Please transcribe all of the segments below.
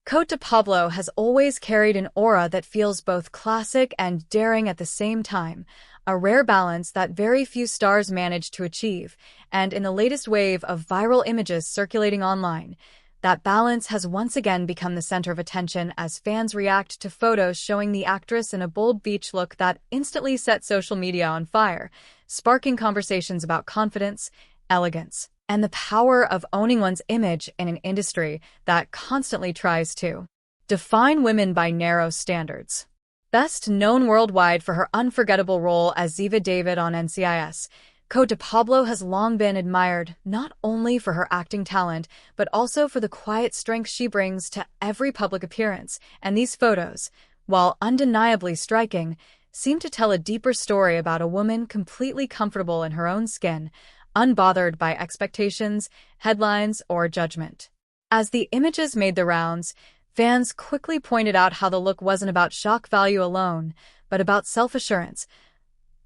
Cote de Pablo has always carried an aura that feels both classic and daring at the same time, a rare balance that very few stars manage to achieve, and in the latest wave of viral images circulating online, that balance has once again become the center of attention as fans react to photos showing the actress in a bold beach look that instantly set social media on fire, sparking conversations about confidence, elegance, and the power of owning one's image in an industry that constantly tries to define women by narrow standards. Best known worldwide for her unforgettable role as Ziva David on NCIS, Cote de Pablo has long been admired not only for her acting talent, but also for the quiet strength she brings to every public appearance, and these photos, while undeniably striking, seem to tell a deeper story about a woman completely comfortable in her own skin, unbothered by expectations, headlines, or judgment. As the images made the rounds, fans quickly pointed out how the look wasn't about shock value alone, but about self-assurance,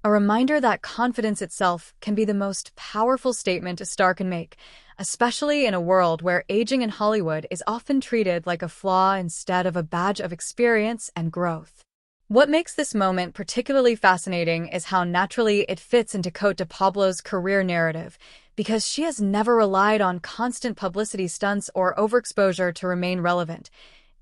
a reminder that confidence itself can be the most powerful statement a star can make, especially in a world where aging in Hollywood is often treated like a flaw instead of a badge of experience and growth. What makes this moment particularly fascinating is how naturally it fits into Cote de Pablo's career narrative, because she has never relied on constant publicity stunts or overexposure to remain relevant.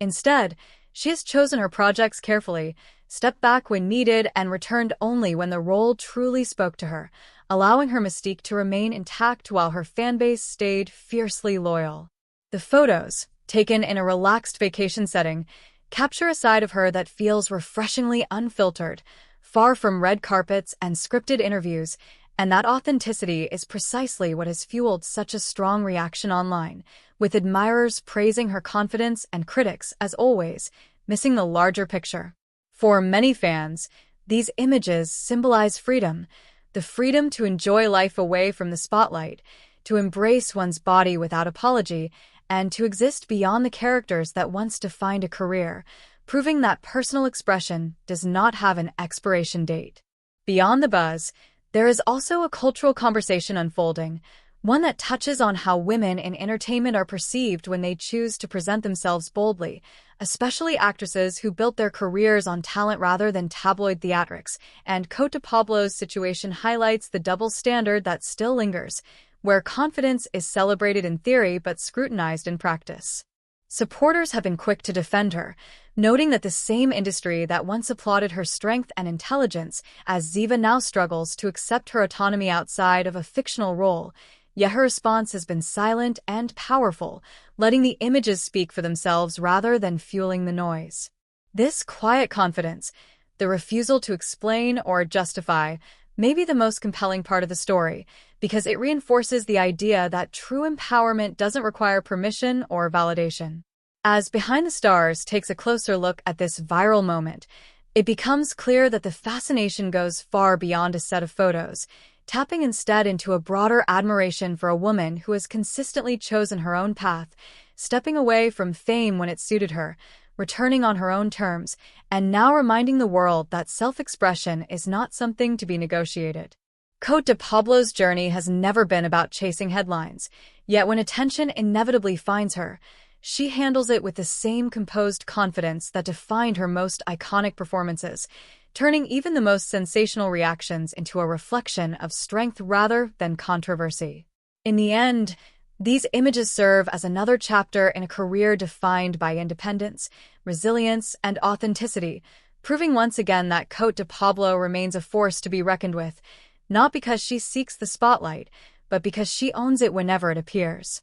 Instead, she has chosen her projects carefully, stepped back when needed, and returned only when the role truly spoke to her, allowing her mystique to remain intact while her fanbase stayed fiercely loyal. The photos, taken in a relaxed vacation setting, capture a side of her that feels refreshingly unfiltered, far from red carpets and scripted interviews, and that authenticity is precisely what has fueled such a strong reaction online, with admirers praising her confidence and critics, as always, missing the larger picture. For many fans, these images symbolize freedom, the freedom to enjoy life away from the spotlight, to embrace one's body without apology, and to exist beyond the characters that once defined a career, proving that personal expression does not have an expiration date. Beyond the buzz, there is also a cultural conversation unfolding, one that touches on how women in entertainment are perceived when they choose to present themselves boldly, especially actresses who built their careers on talent rather than tabloid theatrics, and Cote de Pablo's situation highlights the double standard that still lingers, where confidence is celebrated in theory but scrutinized in practice. Supporters have been quick to defend her, noting that the same industry that once applauded her strength and intelligence as Ziva now struggles to accept her autonomy outside of a fictional role, yet her response has been silent and powerful, letting the images speak for themselves rather than fueling the noise. This quiet confidence, the refusal to explain or justify, may be the most compelling part of the story, because it reinforces the idea that true empowerment doesn't require permission or validation. As Behind the Stars takes a closer look at this viral moment, it becomes clear that the fascination goes far beyond a set of photos, tapping instead into a broader admiration for a woman who has consistently chosen her own path, stepping away from fame when it suited her, returning on her own terms, and now reminding the world that self-expression is not something to be negotiated. Cote de Pablo's journey has never been about chasing headlines, yet when attention inevitably finds her, she handles it with the same composed confidence that defined her most iconic performances, turning even the most sensational reactions into a reflection of strength rather than controversy. In the end, these images serve as another chapter in a career defined by independence, resilience, and authenticity, proving once again that Cote de Pablo remains a force to be reckoned with, not because she seeks the spotlight, but because she owns it whenever it appears.